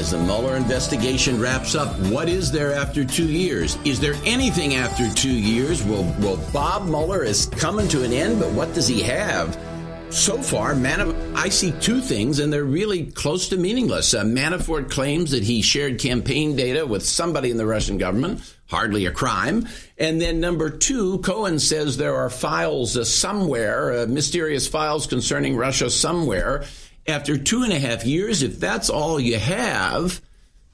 As the Mueller investigation wraps up, what is there after 2 years? Is there anything after 2 years? Will Bob Mueller is coming to an end, but what does he have? So far, I see two things, and they're really close to meaningless. Manafort claims that he shared campaign data with somebody in the Russian government, hardly a crime. And then number two, Cohen says there are files somewhere, mysterious files concerning Russia somewhere. After 2.5 years, if that's all you have,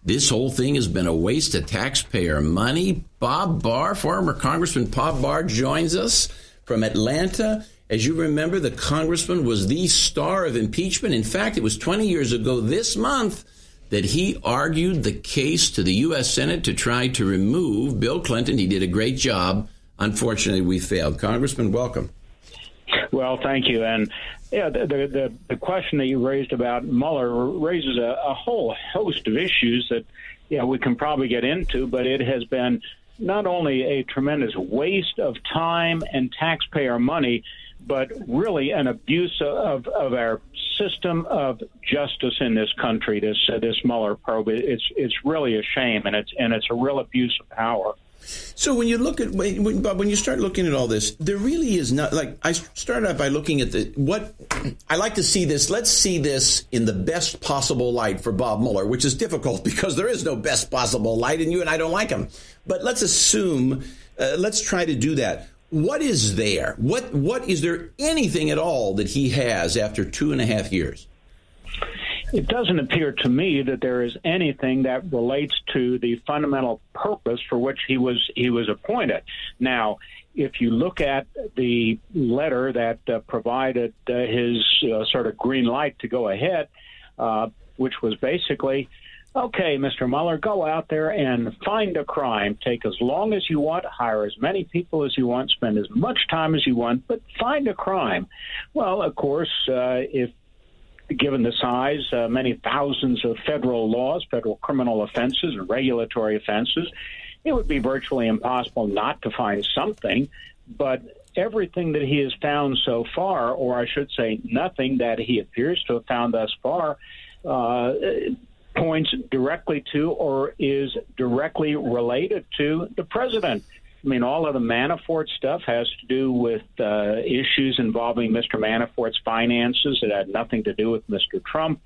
this whole thing has been a waste of taxpayer money. Bob Barr, former Congressman Bob Barr, joins us from Atlanta. As you remember, the congressman was the star of impeachment. In fact, it was 20 years ago this month that he argued the case to the U.S. Senate to try to remove Bill Clinton. He did a great job. Unfortunately, we failed. Congressman, welcome. Well, thank you. And yeah, the question that you raised about Mueller raises a whole host of issues that we can probably get into, but it has been not only a tremendous waste of time and taxpayer money, but really an abuse of our system of justice in this country. This Mueller probe, it's really a shame, and it's a real abuse of power. So when you look at when you start looking at all this, there really is not, like, I started out by looking at what I like to see this. Let's see this in the best possible light for Bob Mueller, which is difficult because there is no best possible light, and you and I don't like him. But let's assume, let's try to do that. What is there? What is there anything at all that he has after 2.5 years? It doesn't appear to me that there is anything that relates to the fundamental purpose for which he was appointed. Now, if you look at the letter that provided his sort of green light to go ahead, which was basically, okay, Mr. Mueller, go out there and find a crime. Take as long as you want, hire as many people as you want, spend as much time as you want, but find a crime. Well, of course, if given the size, many thousands of federal laws, federal criminal offenses and regulatory offenses, it would be virtually impossible not to find something. But everything that he has found so far, or I should say nothing that he appears to have found thus far, points directly to or is directly related to the president. I mean, all of the Manafort stuff has to do with issues involving Mr. Manafort's finances. It had nothing to do with Mr. Trump.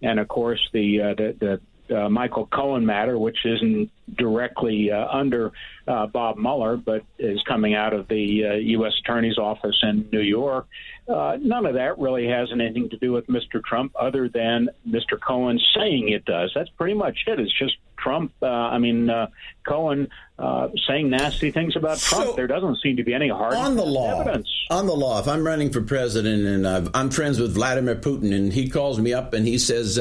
And, of course, the Michael Cohen matter, which isn't directly under Bob Mueller, but is coming out of the U.S. Attorney's Office in New York. None of that really has anything to do with Mr. Trump other than Mr. Cohen saying it does. That's pretty much it. It's just Trump, Cohen saying nasty things about Trump. So, there doesn't seem to be any hard evidence. On the law, if I'm running for president and I'm friends with Vladimir Putin and he calls me up and he says,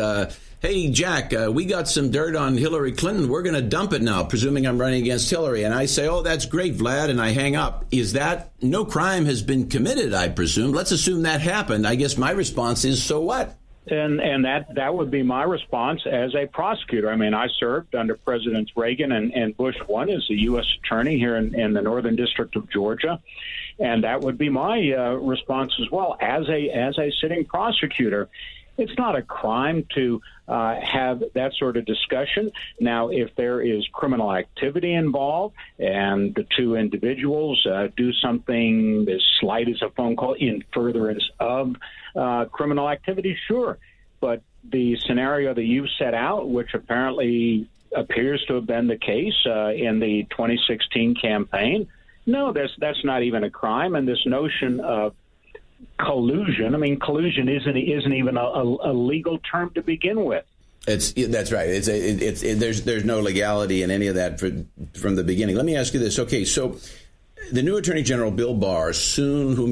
hey, Jack, we got some dirt on Hillary Clinton. We're going to dump it now, presuming I'm running against Hillary. And I say, oh, that's great, Vlad, and I hang up. Is that no crime has been committed, I presume? Let's assume that happened. I guess my response is, so what? And that would be my response as a prosecutor. I mean, I served under Presidents Reagan and Bush 1 as a U.S. attorney here in the Northern District of Georgia. And that would be my response as well as a sitting prosecutor. It's not a crime to have that sort of discussion. Now, if there is criminal activity involved and the two individuals do something as slight as a phone call in furtherance of criminal activity, sure. But the scenario that you've set out, which apparently appears to have been the case in the 2016 campaign, no, that's not even a crime. And this notion of collusion, I mean, collusion isn't even a legal term to begin with. That's right. There's no legality in any of that from the beginning. Let me ask you this. Okay, so the new Attorney General Bill Barr, soon will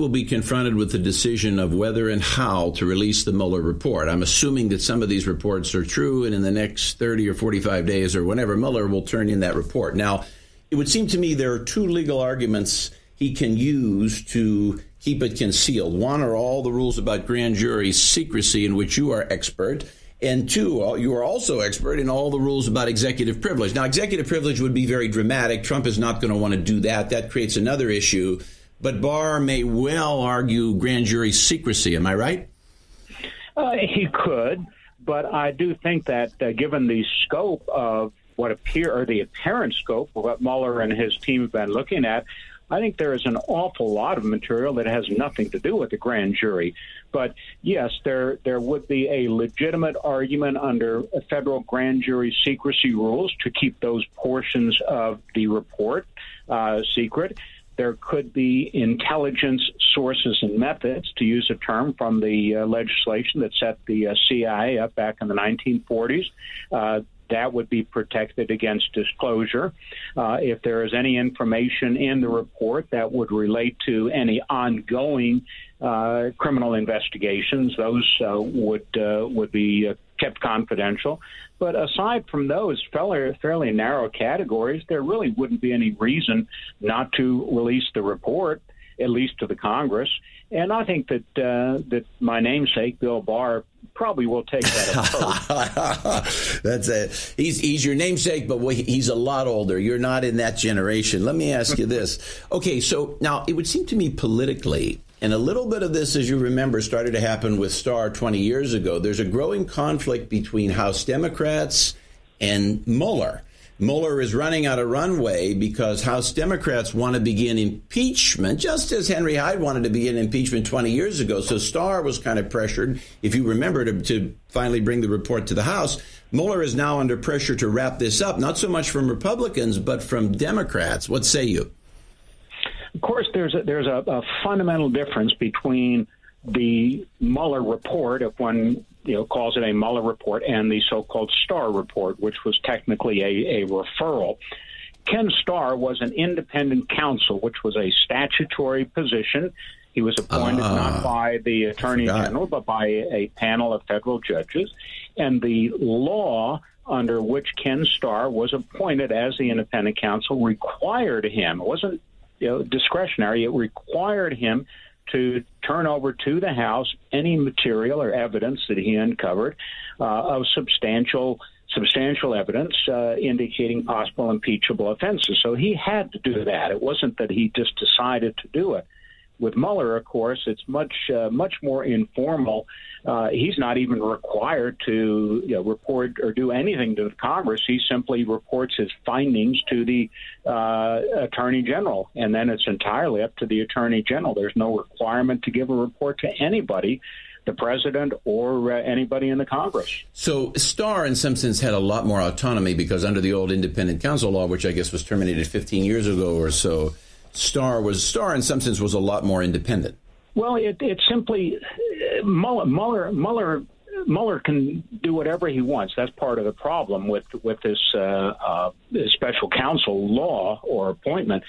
be confronted with the decision of whether and how to release the Mueller report. I'm assuming that some of these reports are true, and in the next 30 or 45 days or whenever, Mueller will turn in that report. Now, it would seem to me there are two legal arguments he can use to keep it concealed. One are all the rules about grand jury secrecy, in which you are expert. And two, you are also expert in all the rules about executive privilege. Now, executive privilege would be very dramatic. Trump is not going to want to do that. That creates another issue. But Barr may well argue grand jury secrecy. Am I right? He could. But I do think that given the scope of the apparent scope of what Mueller and his team have been looking at, I think there is an awful lot of material that has nothing to do with the grand jury. But yes, there would be a legitimate argument under federal grand jury secrecy rules to keep those portions of the report secret. There could be intelligence sources and methods, to use a term from the legislation that set the CIA up back in the 1940s. That would be protected against disclosure. If there is any information in the report that would relate to any ongoing criminal investigations, those would be kept confidential. But aside from those fairly narrow categories, there really wouldn't be any reason not to release the report, at least to the Congress. And I think that my namesake, Bill Barr, probably will take that approach. That's it. He's your namesake, but he's a lot older. You're not in that generation. Let me ask you this. Okay, so now it would seem to me politically, and a little bit of this, as you remember, started to happen with Starr 20 years ago. There's a growing conflict between House Democrats and Mueller. Mueller is running out of runway because House Democrats want to begin impeachment, just as Henry Hyde wanted to begin impeachment 20 years ago. So Starr was kind of pressured, if you remember, to finally bring the report to the House. Mueller is now under pressure to wrap this up, not so much from Republicans, but from Democrats. What say you? Of course, there's a fundamental difference between the Mueller report, if one calls it a Mueller report, and the so-called Starr report, which was technically a referral. Ken Starr was an independent counsel, which was a statutory position. He was appointed not by the Attorney General, but by a panel of federal judges. And the law under which Ken Starr was appointed as the independent counsel required him, it wasn't discretionary, it required him to turn over to the House any material or evidence that he uncovered of substantial evidence indicating possible impeachable offenses. So he had to do that. It wasn't that he just decided to do it. With Mueller, of course, it's much more informal. He's not even required to report or do anything to the Congress. He simply reports his findings to the Attorney General, and then it's entirely up to the Attorney General. There's no requirement to give a report to anybody, the president or anybody in the Congress. So Starr, in some sense, had a lot more autonomy because under the old independent counsel law, which I guess was terminated 15 years ago or so, Starr in some sense was a lot more independent. Well, it simply Mueller can do whatever he wants. That's part of the problem with this special counsel law or appointment.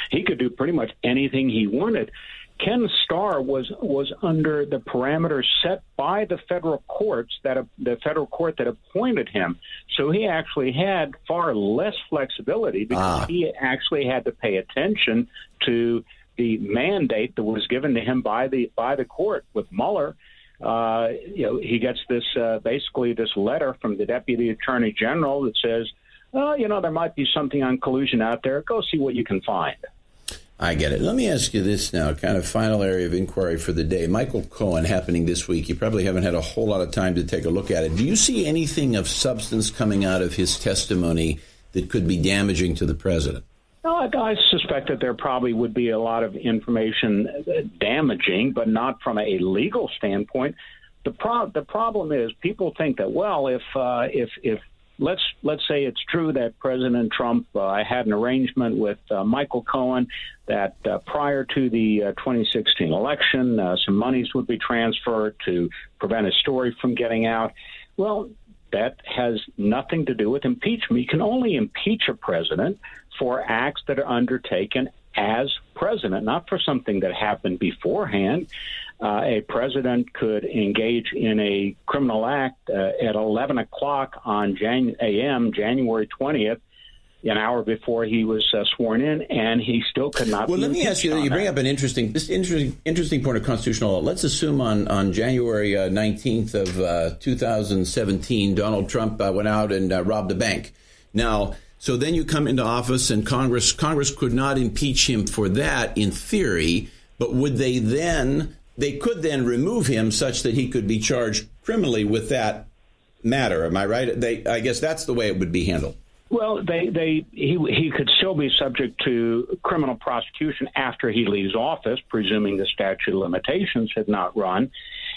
He could do pretty much anything he wanted. Ken Starr was under the parameters set by the federal courts the federal court that appointed him. So he actually had far less flexibility because he actually had to pay attention to the mandate that was given to him by the court. With Mueller, he gets this basically this letter from the Deputy Attorney General that says, there might be something on collusion out there. Go see what you can find. I get it. Let me ask you this now, kind of final area of inquiry for the day. Michael Cohen happening this week. You probably haven't had a whole lot of time to take a look at it. Do you see anything of substance coming out of his testimony that could be damaging to the president? No, I suspect that there probably would be a lot of information damaging, but not from a legal standpoint. The problem is people think that, well, if let's say it's true that President Trump had an arrangement with Michael Cohen that prior to the 2016 election, some monies would be transferred to prevent a story from getting out. Well, that has nothing to do with impeachment. You can only impeach a president for acts that are undertaken as president, not for something that happened beforehand. A president could engage in a criminal act at 11 o'clock on a.m., January 20th, an hour before he was sworn in, and he still could not be impeached. Well, let me ask you, you bring up an interesting point of constitutional law. Let's assume on January 19th of 2017, Donald Trump went out and robbed a bank. Now, so then you come into office, and Congress could not impeach him for that in theory, but would they then... They could then remove him such that he could be charged criminally with that matter. Am I right? I guess that's the way it would be handled. Well, he could still be subject to criminal prosecution after he leaves office, presuming the statute of limitations had not run.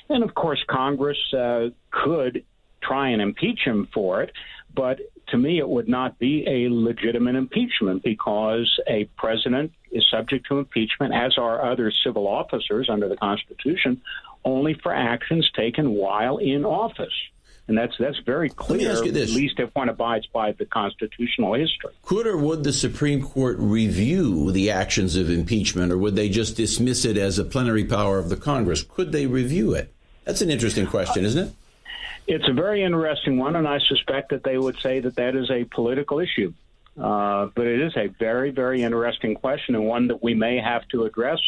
And, of course, Congress could try and impeach him for it. But to me, it would not be a legitimate impeachment because a president is subject to impeachment, as are other civil officers under the Constitution, only for actions taken while in office. And that's very clear, Let me ask you this. At least if one abides by the constitutional history. Could or would the Supreme Court review the actions of impeachment, or would they just dismiss it as a plenary power of the Congress? Could they review it? That's an interesting question, isn't it? It's a very interesting one, and I suspect that they would say that is a political issue. But it is a very, very interesting question, and one that we may have to address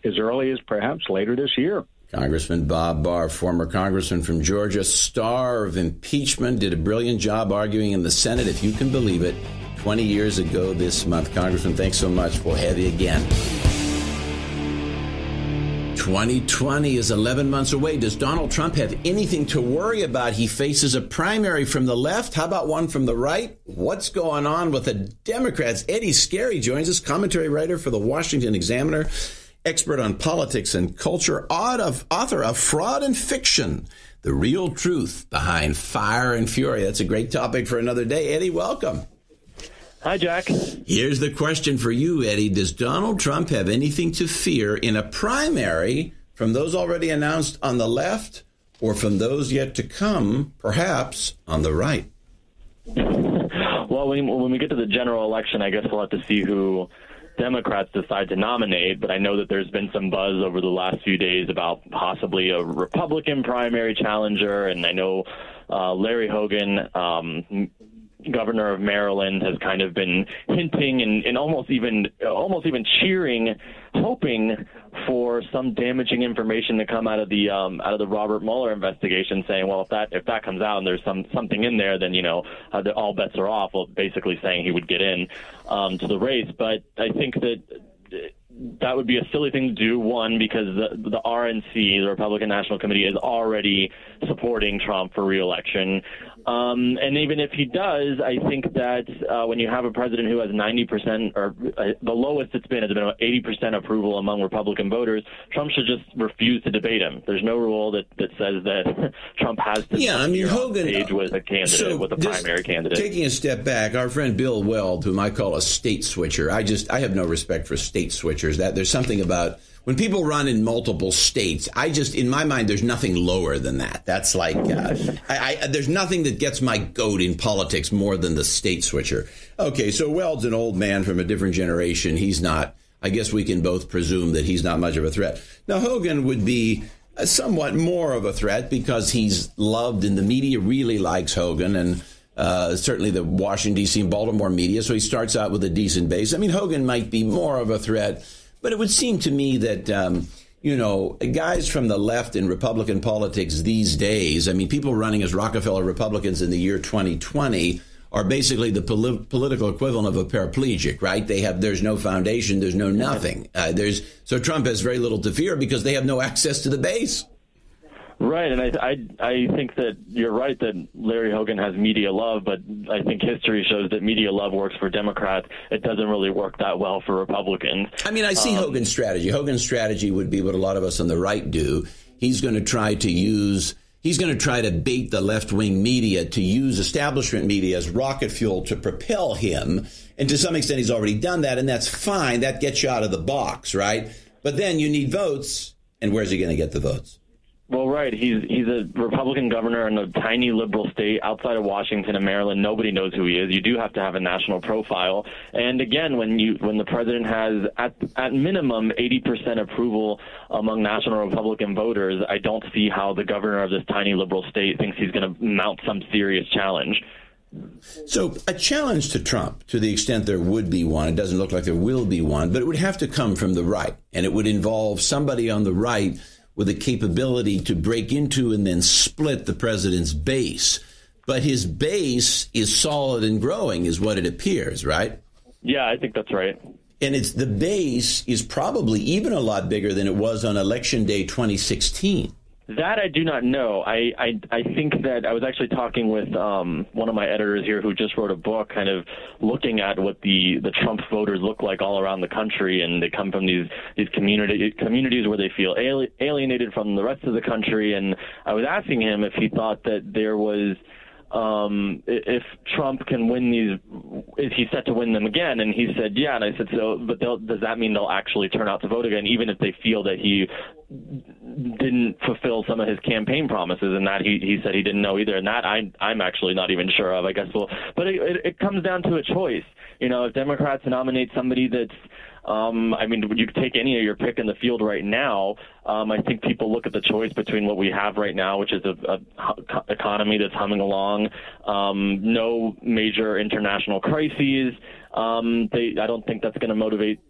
as early as perhaps later this year. Congressman Bob Barr, former congressman from Georgia, star of impeachment, did a brilliant job arguing in the Senate, if you can believe it, 20 years ago this month. Congressman, thanks so much. We'll have you again. 2020 is 11 months away. Does Donald Trump have anything to worry about? He faces a primary from the left. How about one from the right? What's going on with the Democrats? Eddie Scarry joins us, commentary writer for the Washington Examiner, expert on politics and culture, author of Fraud and Fiction, The Real Truth Behind Fire and Fury. That's a great topic for another day. Eddie, welcome. Hi, Jack. Here's the question for you, Eddie. Does Donald Trump have anything to fear in a primary from those already announced on the left or from those yet to come, perhaps, on the right? Well, when we get to the general election, I guess we'll have to see who Democrats decide to nominate, but I know that there's been some buzz over the last few days about possibly a Republican primary challenger, and I know Larry Hogan, governor of Maryland, has kind of been hinting and almost even cheering, hoping for some damaging information to come out of the Robert Mueller investigation, saying, well, if that comes out and there's something in there, then all bets are off. Well, basically saying he would get in to the race. But I think that would be a silly thing to do, one, because the RNC, the Republican National Committee, is already supporting Trump for re-election. And even if he does, I think that when you have a president who has 90%, or the lowest it's been has been about 80% approval among Republican voters, Trump should just refuse to debate him. There's no rule that says that Trump has to Hogan stage with a candidate, with a primary candidate. Taking a step back, our friend Bill Weld, whom I call a state switcher, I have no respect for state switchers. That there's something about when people run in multiple states, in my mind, there's nothing lower than that. That's like, there's nothing that gets my goat in politics more than the state switcher. Okay, so Weld's an old man from a different generation. He's not, I guess we can both presume that he's not much of a threat. Now, Hogan would be somewhat more of a threat because he's loved and the media really likes Hogan, and certainly the Washington, D.C. and Baltimore media, so he starts out with a decent base. I mean, Hogan might be more of a threat. But it would seem to me that, guys from the left in Republican politics these days, I mean, people running as Rockefeller Republicans in the year 2020 are basically the political equivalent of a paraplegic, right? There's no foundation, there's no nothing. So Trump has very little to fear because they have no access to the base. Right, and I think that you're right that Larry Hogan has media love, but I think history shows that media love works for Democrats. It doesn't really work that well for Republicans. I mean, I see Hogan's strategy. Hogan's strategy would be what a lot of us on the right do. He's going to try to bait the left-wing media to use establishment media as rocket fuel to propel him. And to some extent, he's already done that, and that's fine. That gets you out of the box, right? But then you need votes, and where's he going to get the votes? Well, right. He's a Republican governor in a tiny liberal state outside of Washington and Maryland. Nobody knows who he is. You do have to have a national profile. And again, when the president has at minimum 80% approval among national Republican voters, I don't see how the governor of this tiny liberal state thinks he's going to mount some serious challenge. So a challenge to Trump, to the extent there would be one, it doesn't look like there will be one, but it would have to come from the right. And it would involve somebody on the right with a capability to break into and then split the president's base. But his base is solid and growing, is what it appears, right? Yeah, I think that's right. And the base is probably even a lot bigger than it was on Election Day 2016. That I do not know. I think that I was actually talking with one of my editors here who just wrote a book kind of looking at what the Trump voters look like all around the country, and they come from these communities where they feel alienated from the rest of the country. And I was asking him if he thought that there was if Trump can win these, is he set to win them again? And he said, yeah. And I said, so, but does that mean they'll actually turn out to vote again, even if they feel that he didn't fulfill some of his campaign promises? And that he said he didn't know either. And that I'm actually not even sure of, I guess. Well, but it comes down to a choice. You know, if Democrats nominate somebody that's, I mean, you could take any of your pick in the field right now. I think people look at the choice between what we have right now, which is a economy that's humming along, no major international crises. I don't think that's going to motivate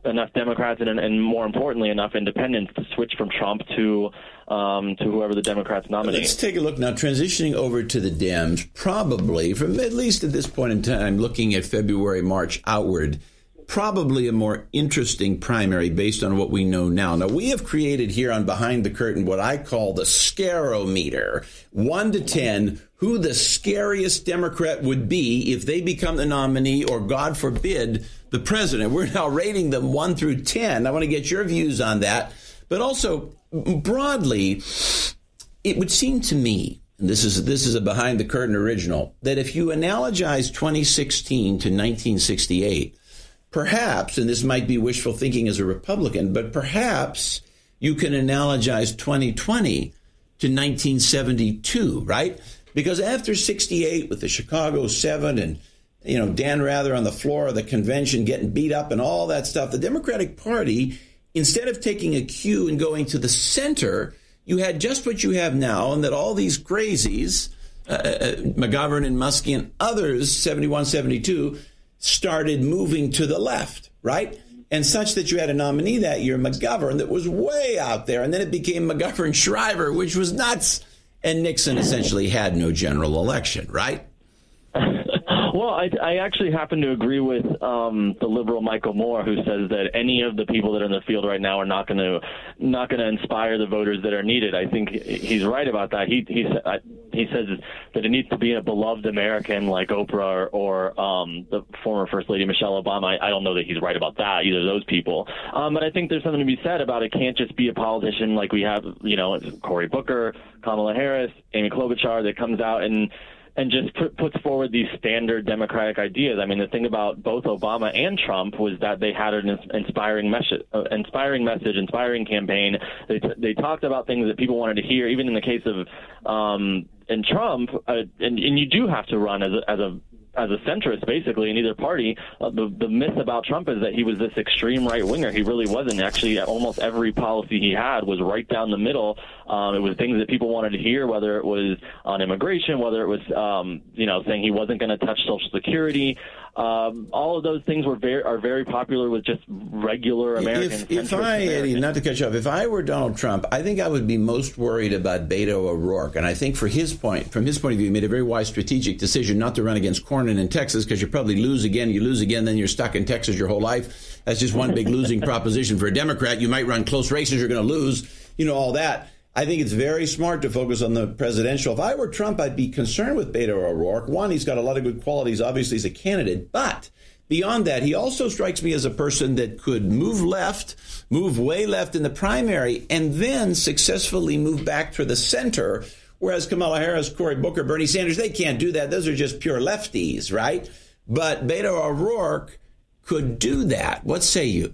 enough Democrats and more importantly, enough independents to switch from Trump to whoever the Democrats nominate. Let's take a look now, transitioning over to the Dems, probably, from at least at this point in time, looking at February, March outward, probably a more interesting primary based on what we know now. Now, we have created here on Behind the Curtain what I call the Scarometer, 1 to 10, who the scariest Democrat would be if they become the nominee or, God forbid, the president. We're now rating them 1 through 10. I want to get your views on that. But also, broadly, it would seem to me, and this is a Behind the Curtain original, that if you analogize 2016 to 1968, perhaps, and this might be wishful thinking as a Republican, but perhaps you can analogize 2020 to 1972, right? Because after 68 with the Chicago 7 and, you know, Dan Rather on the floor of the convention getting beat up and all that stuff, the Democratic Party, instead of taking a cue and going to the center, you had just what you have now, and that all these crazies, McGovern and Muskie and others, 71, 72, started moving to the left, right? And such that you had a nominee that year, McGovern, that was way out there. And then it became McGovern-Shriver, which was nuts. And Nixon essentially had no general election, right? Well, I actually happen to agree with the liberal Michael Moore, who says that any of the people that are in the field right now are not going to inspire the voters that are needed. I think he's right about that. He says that it needs to be a beloved American like Oprah or the former First Lady Michelle Obama. I don't know that he's right about that, either of those people. But I think there's something to be said about it. Can't just be a politician like we have, you know, Cory Booker, Kamala Harris, Amy Klobuchar, that comes out and just puts forward these standard Democratic ideas. I mean, the thing about both Obama and Trump was that they had an inspiring message, inspiring campaign. They talked about things that people wanted to hear, even in the case of and Trump. And you do have to run as a centrist, basically, in either party. The myth about Trump is that he was this extreme right-winger. He really wasn't. Actually, almost every policy he had was right down the middle. It was things that people wanted to hear, whether it was on immigration, whether it was, saying he wasn't going to touch Social Security. All of those things are very popular with just regular Americans. Eddie, not to cut you off, if I were Donald Trump, I think I would be most worried about Beto O'Rourke. And I think from his point of view, he made a very wise strategic decision not to run against Cornyn in Texas, because you probably lose again, then you're stuck in Texas your whole life. That's just one big losing proposition for a Democrat. You might run close races, you're going to lose, all that. I think it's very smart to focus on the presidential. If I were Trump, I'd be concerned with Beto O'Rourke. One, he's got a lot of good qualities, obviously, as a candidate. But beyond that, he also strikes me as a person that could move left, move way left in the primary, and then successfully move back to the center. Whereas Kamala Harris, Cory Booker, Bernie Sanders, they can't do that. Those are just pure lefties, right? But Beto O'Rourke could do that. What say you?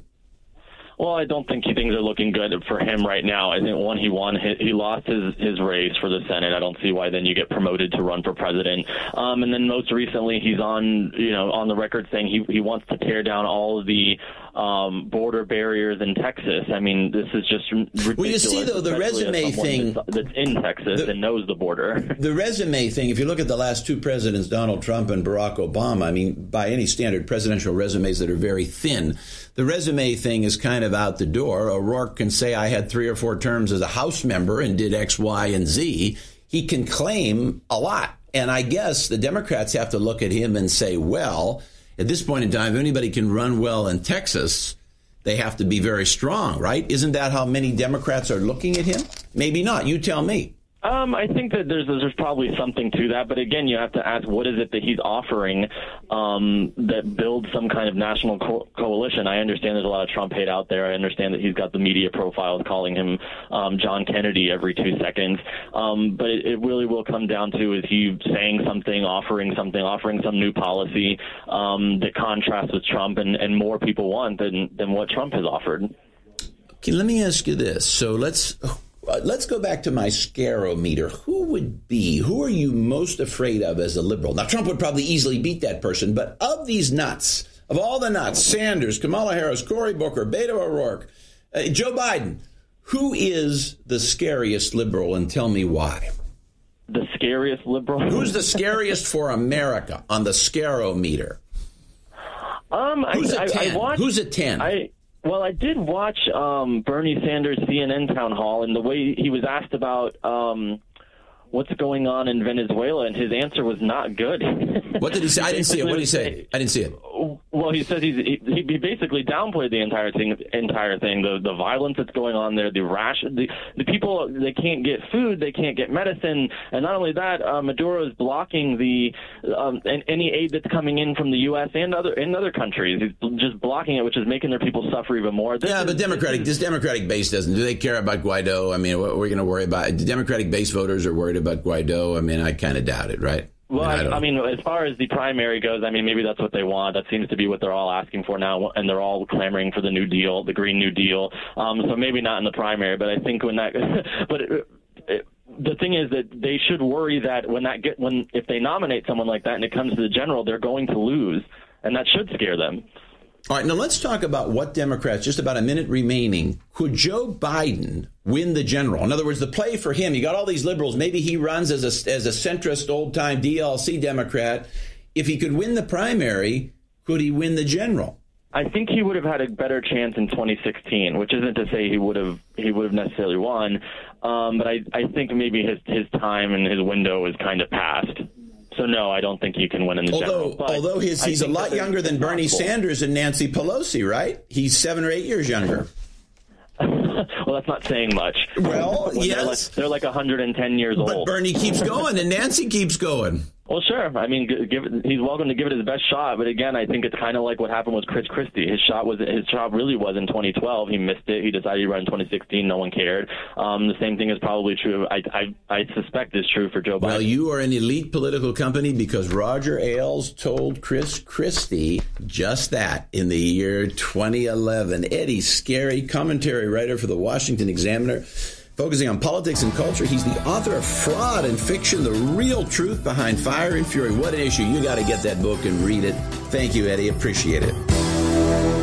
Well, I don't think things are looking good for him right now. I think he lost his race for the Senate. I don't see why then you get promoted to run for president. And then most recently he's on the record saying he wants to tear down all of the border barriers in Texas. I mean, this is just ridiculous. Well, you see, though, the resume thing that's in Texas and knows the border. The resume thing, if you look at the last two presidents, Donald Trump and Barack Obama, I mean, by any standard, presidential resumes that are very thin, the resume thing is kind of out the door. O'Rourke can say, I had 3 or 4 terms as a House member and did X, Y, and Z. He can claim a lot. And I guess the Democrats have to look at him and say, well, at this point in time, if anybody can run well in Texas, they have to be very strong, right? Isn't that how many Democrats are looking at him? Maybe not. You tell me. I think that there's probably something to that, but again, you have to ask what is it that he's offering that builds some kind of national coalition. I understand there's a lot of Trump hate out there. I understand that he's got the media profiles calling him John Kennedy every 2 seconds, but it really will come down to, is he saying something, offering some new policy that contrasts with Trump and more people want than what Trump has offered. Okay, let me ask you this. So let's go back to my Scarometer. Who are you most afraid of as a liberal? Now, Trump would probably easily beat that person, but of these nuts, of all the nuts, Sanders, Kamala Harris, Cory Booker, Beto O'Rourke, Joe Biden, who is the scariest liberal, and tell me why? The scariest liberal? Who's the scariest for America on the Scarometer? Who's a 10? Who's a 10? Well, I did watch Bernie Sanders' CNN town hall, and the way he was asked about what's going on in Venezuela, and his answer was not good. What did he say? I didn't see it. What did he say? I didn't see it. Well, he said he basically downplayed the entire thing. The violence that's going on there, the people, they can't get food, they can't get medicine, and not only that, Maduro is blocking any aid that's coming in from the U.S. and other countries. He's just blocking it, which is making their people suffer even more. But this Democratic base doesn't. Do they care about Guaido? I mean, what are we going to worry about? The Democratic base voters are worried about Guaido. I mean, I kind of doubt it, right? Well, I mean, as far as the primary goes, I mean, maybe that's what they want. That seems to be what they're all asking for now, and they're all clamoring for the New Deal, the Green New Deal. So maybe not in the primary, but I think the thing is that they should worry that if they nominate someone like that and it comes to the general, they're going to lose, and that should scare them. All right, now let's talk about what Democrats, just about a minute remaining, could Joe Biden win the general? In other words, the play for him, you got all these liberals, maybe he runs as a centrist, old-time DLC Democrat. If he could win the primary, could he win the general? I think he would have had a better chance in 2016, which isn't to say he would have necessarily won, but I think maybe his time and his window is kind of past. So, no, I don't think you can win in the general. Although he's a lot younger than Bernie Sanders and Nancy Pelosi, right? He's 7 or 8 years younger. Well, that's not saying much. Well, yes. They're like 110 years old. But Bernie keeps going and Nancy keeps going. Well, sure. I mean, he's welcome to give it his best shot. But again, I think it's kind of like what happened with Chris Christie. His shot really was in 2012. He missed it. He decided to run in 2016. No one cared. The same thing is probably true. I suspect is true for Joe Biden. Well, you are an elite political company because Roger Ailes told Chris Christie just that in the year 2011. Eddie Scarry, commentary writer for the Washington Examiner. Focusing on politics and culture, he's the author of Fraud and Fiction, The Real Truth Behind Fire and Fury. What an issue. You got to get that book and read it. Thank you, Eddie. Appreciate it.